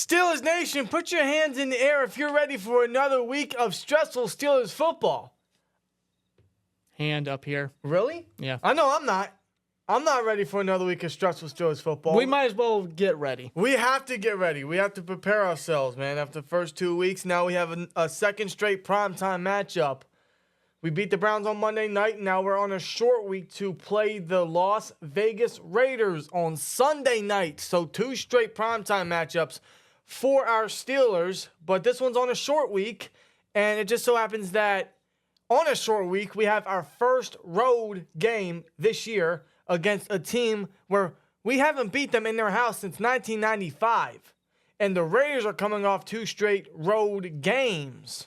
Steelers Nation, put your hands in the air if you're ready for another week of stressful Steelers football. Hand up here. Really? Yeah. I know I'm not. I'm not ready for another week of stressful Steelers football. We might as well get ready. We have to get ready. We have to prepare ourselves, man. After the first 2 weeks, now we have a second straight primetime matchup. We beat the Browns on Monday night. Now we're on a short week to play the Las Vegas Raiders on Sunday night. So 2 straight primetime matchups for our Steelers. But this one's on a short week. And it just so happens that on a short week, we have our first road game this year against a team where we haven't beat them in their house since 1995. And the Raiders are coming off 2 straight road games.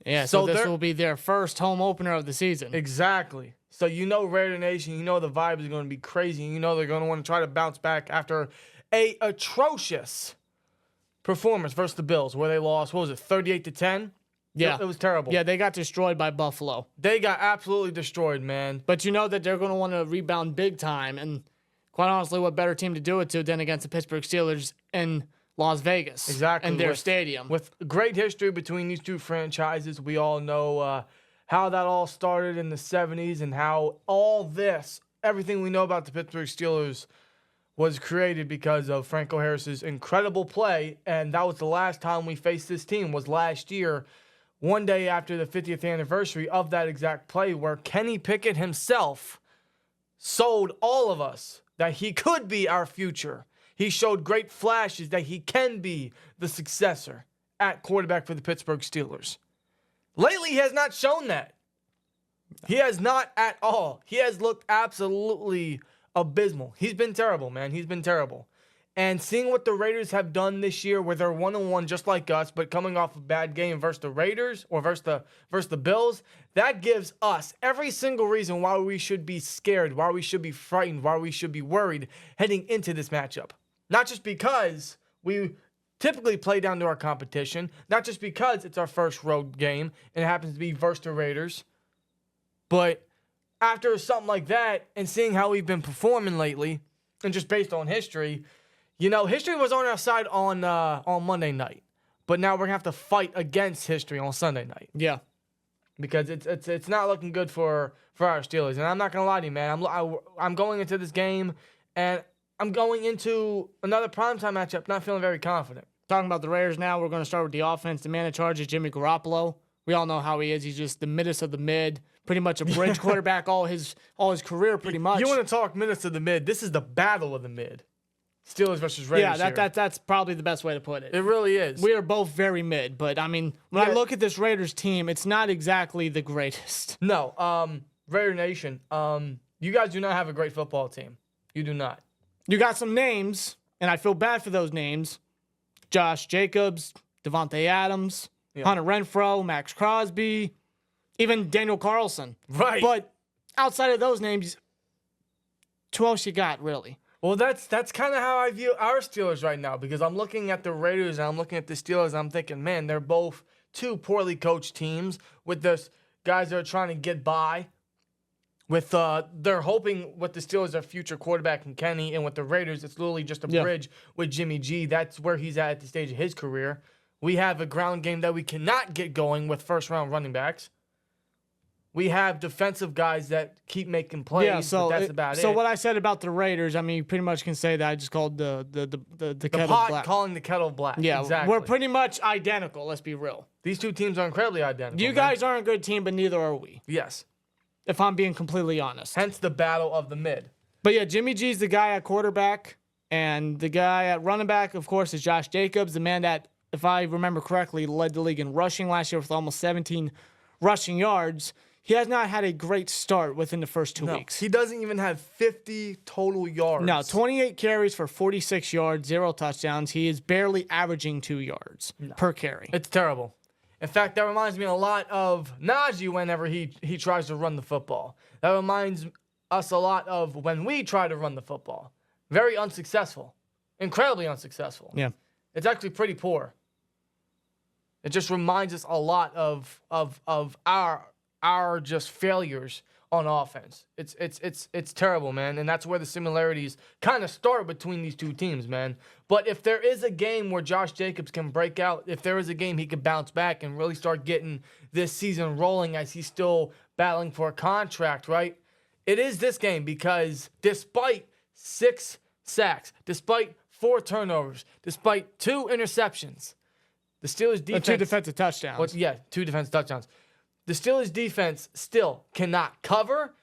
Yeah, so this will be their first home opener of the season. Exactly. So you know Raider Nation, you know the vibe is going to be crazy. You know they're going to want to try to bounce back after a atrocious performance versus the Bills where they lost, 38-10? Yeah. It was terrible. Yeah, they got destroyed by Buffalo. They got absolutely destroyed, man. But you know that they're going to want to rebound big time. And quite honestly, what better team to do it to than against the Pittsburgh Steelers in Las Vegas. Exactly. And their stadium. With great history between these two franchises, we all know how that all started in the 70s and how everything we know about the Pittsburgh Steelers was created because of Franco Harris's incredible play. And that was the last time we faced this team, was last year, one day after the 50th anniversary of that exact play, where Kenny Pickett himself sold all of us that he could be our future. He showed great flashes that he can be the successor at quarterback for the Pittsburgh Steelers. Lately, he has not shown that. He has not at all. He has looked absolutely abysmal. He's been terrible, man. He's been terrible. And seeing what the Raiders have done this year where they're 1-1 just like us, but coming off a bad game versus the Raiders or versus the Bills, that gives us every single reason why we should be scared, why we should be frightened, why we should be worried heading into this matchup. Not just because we typically play down to our competition, not just because it's our first road game and it happens to be versus the Raiders, but after something like that and seeing how we've been performing lately and just based on history, history was on our side on Monday night, but now we're going to have to fight against history on Sunday night. Yeah. Because it's not looking good for our Steelers. And I'm not going to lie to you, man. I'm going into this game and I'm going into another primetime matchup not feeling very confident. Talking about the Raiders now, we're going to start with the offense. The man in charge is Jimmy Garoppolo. We all know how he is. He's just the middest of the mid, pretty much a bridge quarterback all his career pretty much. You want to talk minutes of the mid? This is the battle of the mid. Steelers versus Raiders. Yeah, that's probably the best way to put it. It really is. We are both very mid, but I mean, when I look at this Raiders team, it's not exactly the greatest. No, Raider Nation, you guys do not have a great football team. You do not. You got some names, and I feel bad for those names. Josh Jacobs, Devontae Adams, Hunter Renfrow, Max Crosby, even Daniel Carlson. Right. But outside of those names, who else you got, really? Well, that's kind of how I view our Steelers right now, because I'm looking at the Raiders and I'm looking at the Steelers and I'm thinking, man, they're both 2 poorly coached teams with this guys that are trying to get by. With they're hoping with the Steelers their future quarterback in Kenny, and with the Raiders it's literally just a bridge with Jimmy G. That's where he's at the stage of his career. We have a ground game that we cannot get going with first-round running backs. We have defensive guys that keep making plays, but that's about it. So what I said about the Raiders, I mean, you pretty much can say that I just called the kettle pot black. Calling the kettle black. Yeah, exactly. We're pretty much identical, let's be real. These two teams are incredibly identical. You guys aren't a good team, but neither are we. Yes. If I'm being completely honest. Hence the battle of the mid. But yeah, Jimmy G's the guy at quarterback, and the guy at running back, of course, is Josh Jacobs, the man that, if I remember correctly, led the league in rushing last year with almost 17 rushing yards. He has not had a great start within the first 2 weeks. He doesn't even have 50 total yards. No, 28 carries for 46 yards, 0 touchdowns. He is barely averaging 2 yards per carry. It's terrible. In fact, that reminds me a lot of Najee whenever he tries to run the football. That reminds us a lot of when we try to run the football. Very unsuccessful. Incredibly unsuccessful. Yeah. It's actually pretty poor. It just reminds us a lot of our just failures on offense. It's terrible, man. And that's where the similarities kind of start between these two teams, man. But if there is a game where Josh Jacobs can break out, if there is a game he could bounce back and really start getting this season rolling as he's still battling for a contract, right? It is this game because despite 6 sacks, despite 4 turnovers, despite 2 interceptions, the Steelers defense... 2 defensive touchdowns. 2 defensive touchdowns. The Steelers defense still cannot cover,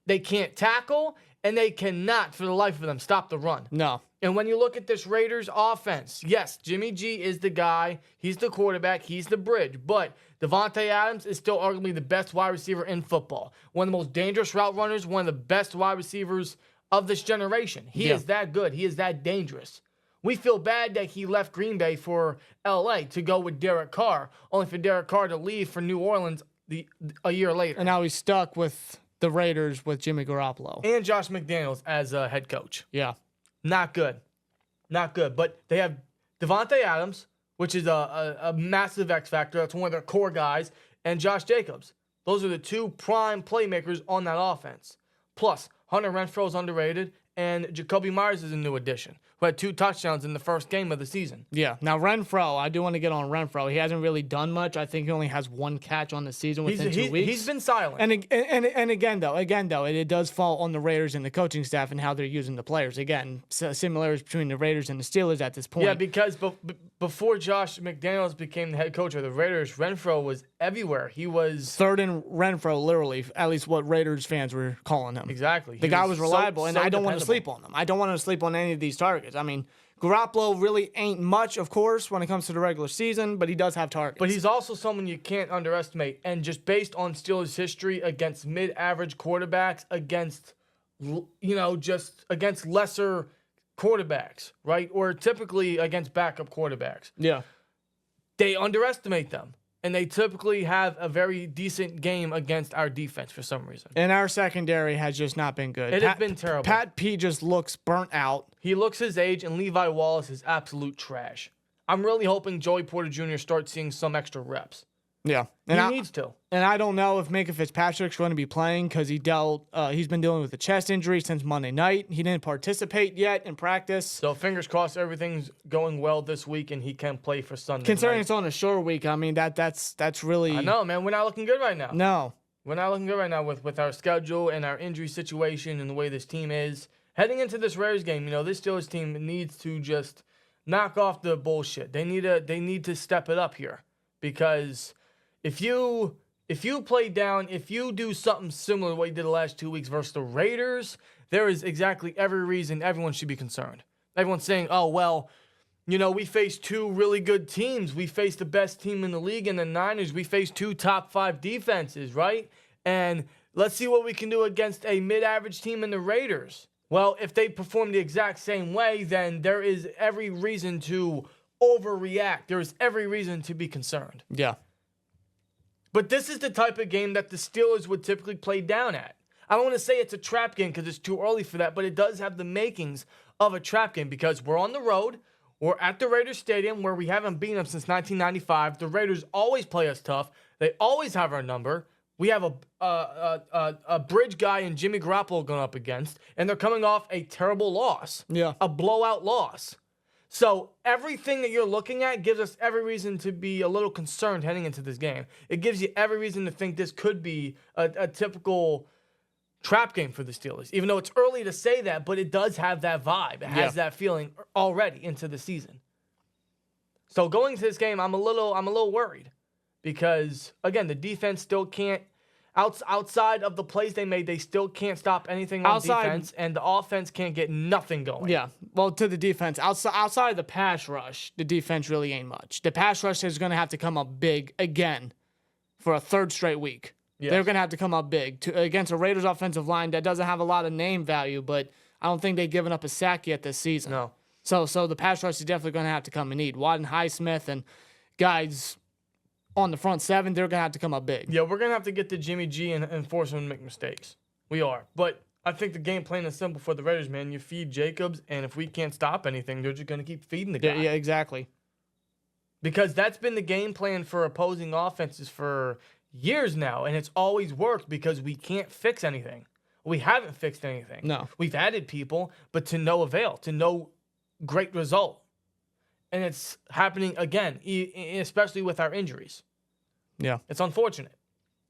they can't tackle, and they cannot, for the life of them, stop the run. No. And when you look at this Raiders offense, yes, Jimmy G is the guy. He's the quarterback. He's the bridge. But Devontae Adams is still arguably the best wide receiver in football. One of the most dangerous route runners, one of the best wide receivers of this generation. He is that good. He is that dangerous. We feel bad that he left Green Bay for L.A. to go with Derek Carr, only for Derek Carr to leave for New Orleans a year later. And now he's stuck with the Raiders with Jimmy Garoppolo. And Josh McDaniels as a head coach. Yeah. Not good. Not good. But they have Devontae Adams, which is a massive X factor. That's one of their core guys. And Josh Jacobs. Those are the 2 prime playmakers on that offense. Plus, Hunter Renfrow is underrated, and Jacoby Myers is a new addition, who had 2 touchdowns in the first game of the season. Yeah. Now, Renfrow, I do want to get on Renfrow. He hasn't really done much. I think he only has 1 catch on the season within 2 weeks. He's been silent. And again, though, it does fall on the Raiders and the coaching staff and how they're using the players. Again, similarities between the Raiders and the Steelers at this point. Yeah, because before Josh McDaniels became the head coach of the Raiders, Renfrow was everywhere. He was... third in Renfrow, literally, at least what Raiders fans were calling him. Exactly. The guy was reliable, and I don't want to sleep on him. I don't want to sleep on any of these targets. I mean, Garoppolo really ain't much, of course, when it comes to the regular season, but he does have targets. But he's also someone you can't underestimate. And just based on Steelers' history against mid-average quarterbacks, against lesser quarterbacks, right? Or typically against backup quarterbacks. Yeah. They underestimate them. And they typically have a very decent game against our defense for some reason. And our secondary has just not been good. It has been terrible. Pat P just looks burnt out. He looks his age, and Levi Wallace is absolute trash. I'm really hoping Joey Porter Jr. starts seeing some extra reps. Yeah. And he needs to. And I don't know if Minka Fitzpatrick's going to be playing because he's been dealing with a chest injury since Monday night. He didn't participate yet in practice. So fingers crossed everything's going well this week and he can play for Sunday Considering night. It's on a short week, I mean, that's really... I know, man. We're not looking good right now. No. We're not looking good right now with our schedule and our injury situation and the way this team is. Heading into this Raiders game, this Steelers team needs to just knock off the bullshit. They need to step it up here because... If you play down, if you do something similar to what you did the last 2 weeks versus the Raiders, there is exactly every reason everyone should be concerned. Everyone's saying, oh, well, we faced 2 really good teams. We faced the best team in the league in the Niners. We faced 2 top 5 defenses, right? And let's see what we can do against a mid-average team in the Raiders. Well, if they perform the exact same way, then there is every reason to overreact. There is every reason to be concerned. Yeah. But this is the type of game that the Steelers would typically play down at. I don't want to say it's a trap game because it's too early for that, but it does have the makings of a trap game because we're on the road. We're at the Raiders Stadium where we haven't beaten them since 1995. The Raiders always play us tough. They always have our number. We have a bridge guy in Jimmy Garoppolo going up against, and they're coming off a terrible loss. Yeah. A blowout loss. So everything that you're looking at gives us every reason to be a little concerned heading into this game. It gives you every reason to think this could be a typical trap game for the Steelers, even though it's early to say that, but it does have that vibe. It has that feeling already into the season. So going into this game, I'm a little worried because, again, the defense still can't, outside of the plays they made, they still can't stop anything on defense, and the offense can't get nothing going. Yeah, well, to the defense, outside of the pass rush, the defense really ain't much. The pass rush is going to have to come up big again for a 3rd straight week. Yes. They're going to have to come up big against a Raiders offensive line that doesn't have a lot of name value, but I don't think they've given up a sack yet this season. No. So the pass rush is definitely going to have to come in need. Watt and Highsmith and guys on the front 7, they're going to have to come up big. Yeah, we're going to have to get to Jimmy G and force him to make mistakes. We are. But I think the game plan is simple for the Raiders, man. You feed Jacobs, and if we can't stop anything, they're just going to keep feeding the guy. Yeah, exactly. Because that's been the game plan for opposing offenses for years now, and it's always worked because we can't fix anything. We haven't fixed anything. No. We've added people, but to no avail, to no great result. And it's happening again, especially with our injuries. Yeah. It's unfortunate.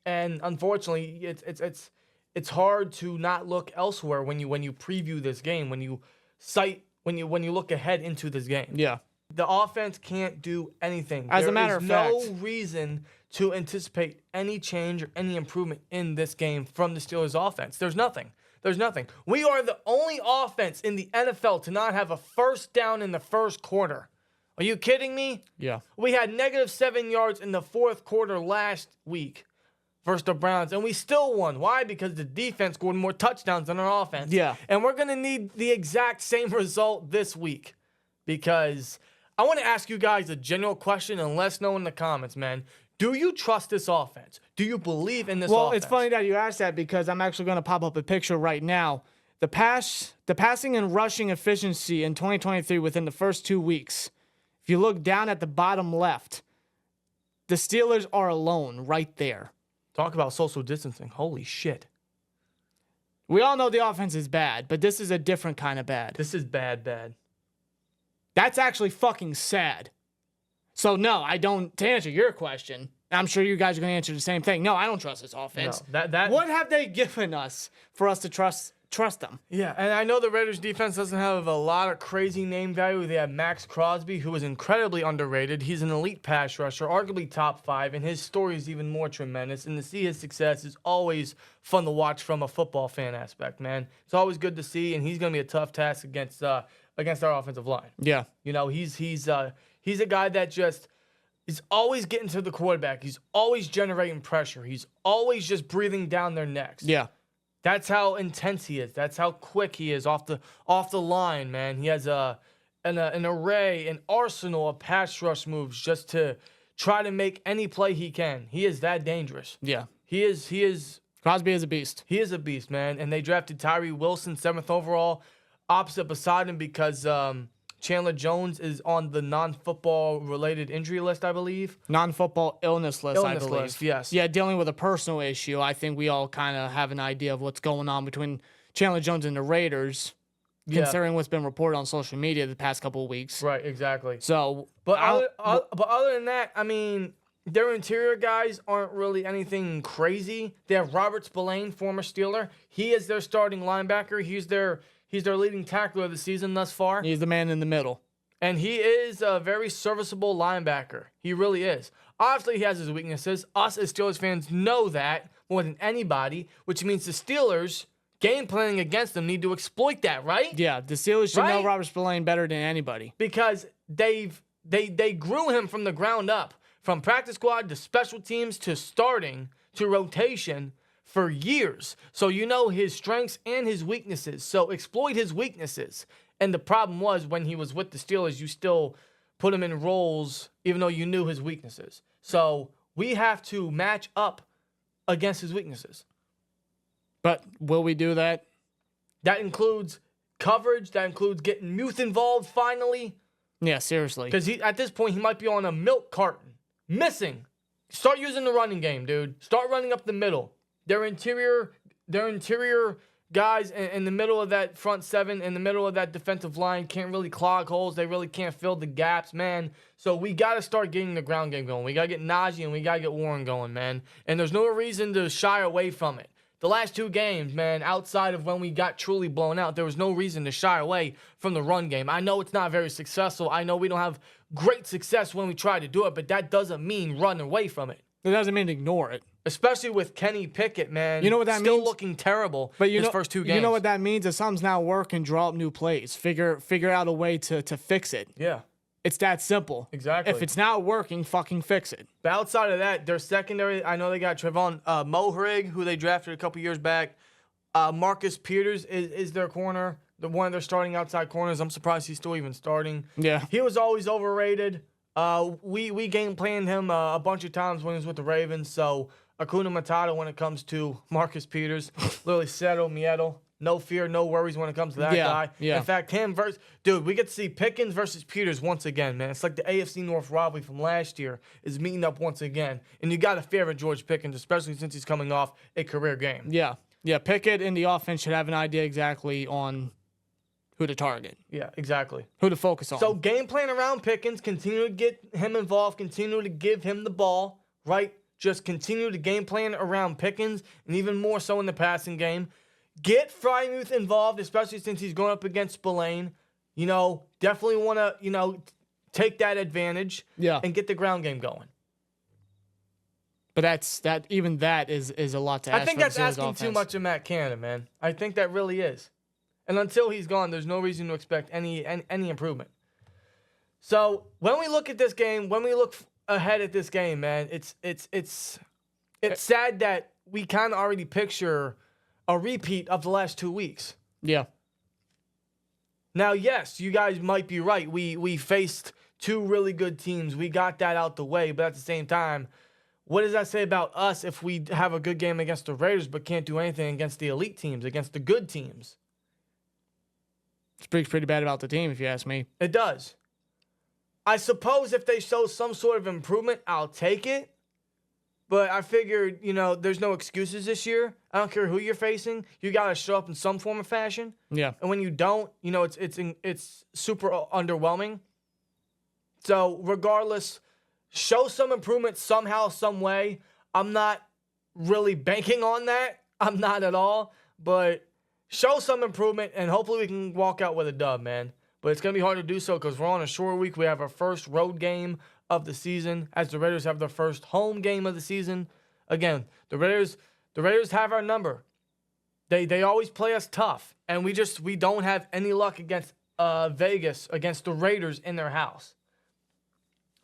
And unfortunately, it's hard to not look elsewhere when you preview this game, when you look ahead into this game. Yeah. The offense can't do anything. As a matter of fact, no reason to anticipate any change or any improvement in this game from the Steelers offense. There's nothing. We are the only offense in the NFL to not have a first down in the first quarter. Are you kidding me? Yeah. We had -7 yards in the fourth quarter last week versus the Browns, and we still won. Why? Because the defense scored more touchdowns than our offense. Yeah. And we're going to need the exact same result this week, because I want to ask you guys a general question and let us know in the comments, man. Do you trust this offense? Do you believe in this offense? Well, it's funny that you asked that because I'm actually going to pop up a picture right now. The passing and rushing efficiency in 2023 within the first 2 weeks. If you look down at the bottom left, the Steelers are alone right there. Talk about social distancing. Holy shit. We all know the offense is bad, but this is a different kind of bad. This is bad. That's actually fucking sad. So, no, I don't. To answer your question, I'm sure you guys are going to answer the same thing. No, I don't trust this offense. No, that What have they given us for us to trust them? Yeah, and I know the Raiders defense doesn't have a lot of crazy name value. They have Max Crosby, who is incredibly underrated. He's an elite pass rusher, arguably top 5, and his story is even more tremendous. And to see his success is always fun to watch from a football fan aspect, man. It's always good to see, and he's going to be a tough task against our offensive line. Yeah. You know, he's a guy that just is always getting to the quarterback. He's always generating pressure. He's always just breathing down their necks. Yeah. That's how intense he is. That's how quick he is off the line, man. He has an array, an arsenal of pass rush moves just to try to make any play he can. He is that dangerous. Yeah. He is. Crosby is a beast. He is a beast, man. And they drafted Tyree Wilson, 7th overall, opposite beside him because Chandler Jones is on the non-football related injury list, I believe. Non-football illness list, I believe. List, yes. Yeah, dealing with a personal issue. I think we all kind of have an idea of what's going on between Chandler Jones and the Raiders, considering what's been reported on social media the past couple of weeks. Right, exactly. So, but other than that, I mean, their interior guys aren't really anything crazy. They have Robert Spillane, former Steeler. He is their starting linebacker. He's their leading tackler of the season thus far. He's the man in the middle. And he is a very serviceable linebacker. He really is. Obviously, he has his weaknesses. Us as Steelers fans know that more than anybody, which means the Steelers game planning against them need to exploit that, right? Yeah, the Steelers should know Robert Spillane better than anybody. Because they grew him from the ground up, from practice squad to special teams to starting to rotation for years. So you know his strengths and his weaknesses. So exploit his weaknesses. And the problem was when he was with the Steelers, you still put him in roles even though you knew his weaknesses. So we have to match up against his weaknesses. But will we do that? That includes coverage. That includes getting Muth involved finally. Yeah, seriously. Because at this point, he might be on a milk carton. Missing. Start using the running game, dude. Start running up the middle. Their interior guys in the middle of that front seven, in the middle of that defensive line, can't really clog holes. They really can't fill the gaps, man. So we got to start getting the ground game going. We got to get Najee and we got to get Warren going, man. And there's no reason to shy away from it. The last 2 games, man, outside of when we got truly blown out, there was no reason to shy away from the run game. I know it's not very successful. I know we don't have great success when we try to do it, but that doesn't mean run away from it. It doesn't mean ignore it. Especially with Kenny Pickett, man. You know what that still means? Still looking terrible but his first 2 games. You know what that means? If something's not working, draw up new plays. Figure out a way to fix it. Yeah. It's that simple. Exactly. If it's not working, fucking fix it. But outside of that, their secondary, I know they got Trevon Mohrig, who they drafted a couple years back. Marcus Peters is their corner, one of their starting outside corners. I'm surprised he's still even starting. Yeah. He was always overrated. We game planned him a bunch of times when he was with the Ravens, so Hakuna Matata when it comes to Marcus Peters. Literally Cero Miedo. No fear, no worries when it comes to that guy. Yeah. In fact, we get to see Pickens versus Peters once again, man. It's like the AFC North rivalry from last year is meeting up once again. And you got to favor George Pickens, especially since he's coming off a career game. Yeah. Pickett in the offense should have an idea exactly on who to target. Yeah, exactly. Who to focus on. So game plan around Pickens, continue to get him involved, continue to give him the ball, right? Just continue to game plan around Pickens, and even more so in the passing game. Get Freiermuth involved, especially since he's going up against Spillane. Definitely want to, take that advantage and get the ground game going. But even that is a lot to ask. I think that's asking too much of Matt Canada, man. I think that really is. And until he's gone, there's no reason to expect any improvement. So when we look at this game, when we look ahead at this game, man, it's sad that we kind of already picture a repeat of the last 2 weeks. Yeah. Now, yes, you guys might be right. We faced two really good teams. We got that out the way, but at the same time, what does that say about us if we have a good game against the Raiders but can't do anything against the elite teams, against the good teams? It speaks pretty bad about the team, if you ask me. It does. I suppose if they show some sort of improvement, I'll take it. But I figured, there's no excuses this year. I don't care who you're facing. You got to show up in some form or fashion. Yeah. And when you don't, it's super underwhelming. So regardless, show some improvement somehow, some way. I'm not really banking on that. I'm not at all. But show some improvement, and hopefully we can walk out with a dub, man. But it's going to be hard to do so because we're on a short week. We have our first road game of the season as the Raiders have their first home game of the season. Again, the Raiders have our number. They always play us tough, and we don't have any luck against Vegas, against the Raiders in their house.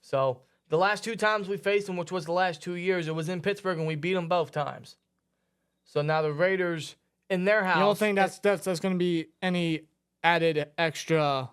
So the last 2 times we faced them, which was the last 2 years, it was in Pittsburgh, and we beat them both times. So now the Raiders in their house. You don't think that's going to be any added extra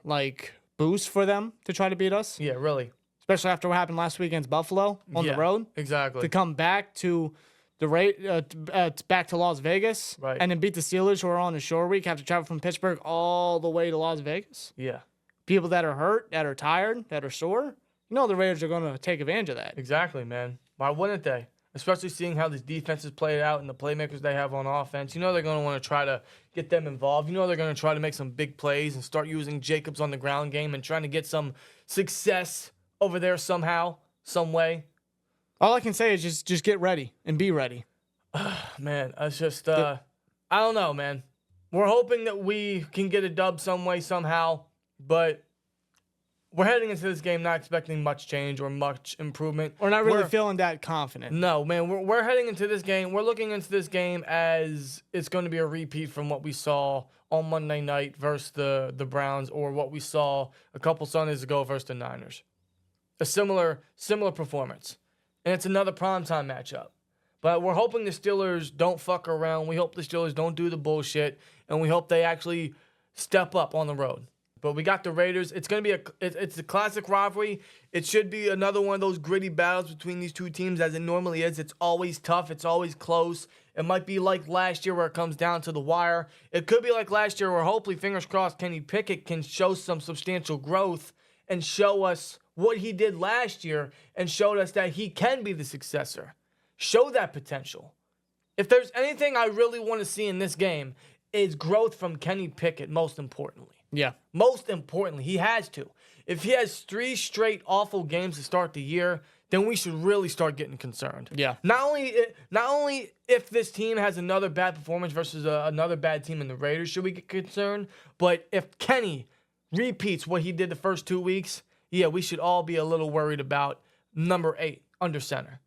boost for them to try to beat us? Yeah, really. Especially after what happened last week against Buffalo on the road. Exactly. To come back to back to Las Vegas, right, and then beat the Steelers, who are on a short week, have to travel from Pittsburgh all the way to Las Vegas. Yeah. People that are hurt, that are tired, that are sore. The Raiders are going to take advantage of that. Exactly, man. Why wouldn't they? Especially seeing how these defenses played out and the playmakers they have on offense. They're going to want to try to get them involved. They're going to try to make some big plays and start using Jacobs on the ground game and trying to get some success over there somehow, some way. All I can say is just get ready and be ready. Man, it's just, I don't know, man. We're hoping that we can get a dub some way, somehow, but we're heading into this game not expecting much change or much improvement. We're not really feeling that confident. No, man. We're heading into this game. We're looking into this game as it's going to be a repeat from what we saw on Monday night versus the Browns, or what we saw a couple Sundays ago versus the Niners. A similar performance. And it's another primetime matchup. But we're hoping the Steelers don't fuck around. We hope the Steelers don't do the bullshit. And we hope they actually step up on the road. But we got the Raiders. It's going to be it's a classic rivalry. It should be another one of those gritty battles between these two teams, as it normally is. It's always tough. It's always close. It might be like last year where it comes down to the wire. It could be like last year where hopefully, fingers crossed, Kenny Pickett can show some substantial growth and show us what he did last year and showed us that he can be the successor. Show that potential. If there's anything I really want to see in this game, is growth from Kenny Pickett, most importantly. Yeah. Most importantly, he has to. If he has 3 straight awful games to start the year, then we should really start getting concerned. Yeah. Not only if this team has another bad performance versus another bad team in the Raiders should we get concerned, but if Kenny repeats what he did the first 2 weeks, yeah, we should all be a little worried about number 8 under center.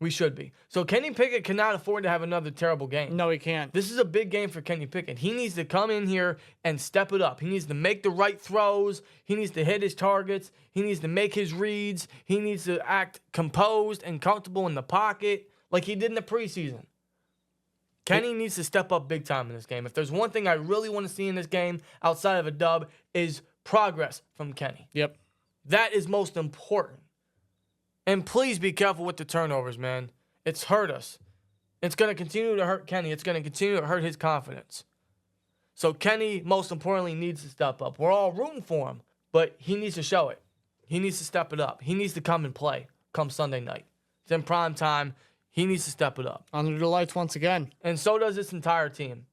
We should be. So Kenny Pickett cannot afford to have another terrible game. No, he can't. This is a big game for Kenny Pickett. He needs to come in here and step it up. He needs to make the right throws. He needs to hit his targets. He needs to make his reads. He needs to act composed and comfortable in the pocket like he did in the preseason. Kenny needs to step up big time in this game. If there's one thing I really want to see in this game outside of a dub is progress from Kenny. Yep. That is most important. And please be careful with the turnovers, man. It's hurt us. It's going to continue to hurt Kenny. It's going to continue to hurt his confidence. So Kenny, most importantly, needs to step up. We're all rooting for him, but he needs to show it. He needs to step it up. He needs to come and play come Sunday night. It's in prime time. He needs to step it up. Under the lights once again. And so does this entire team.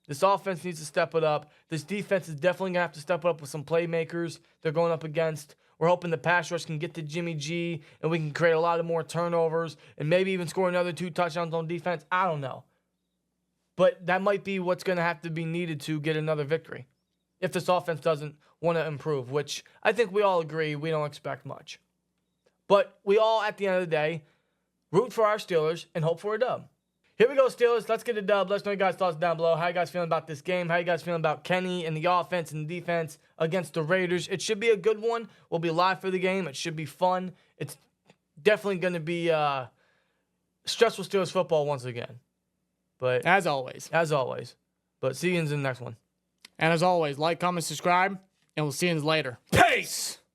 This offense needs to step it up. This defense is definitely going to have to step it up with some playmakers they're going up against. We're hoping the pass rush can get to Jimmy G and we can create a lot of more turnovers and maybe even score another 2 touchdowns on defense. I don't know. But that might be what's going to have to be needed to get another victory if this offense doesn't want to improve, which I think we all agree we don't expect much. But we all, at the end of the day, root for our Steelers and hope for a dub. Here we go, Steelers. Let's get a dub. Let us know your guys' thoughts down below. How you guys feeling about this game? How you guys feeling about Kenny and the offense and the defense against the Raiders? It should be a good one. We'll be live for the game. It should be fun. It's definitely going to be stressful Steelers football once again. But As always. But see you in the next one. And as always, like, comment, subscribe, and we'll see you later. Peace!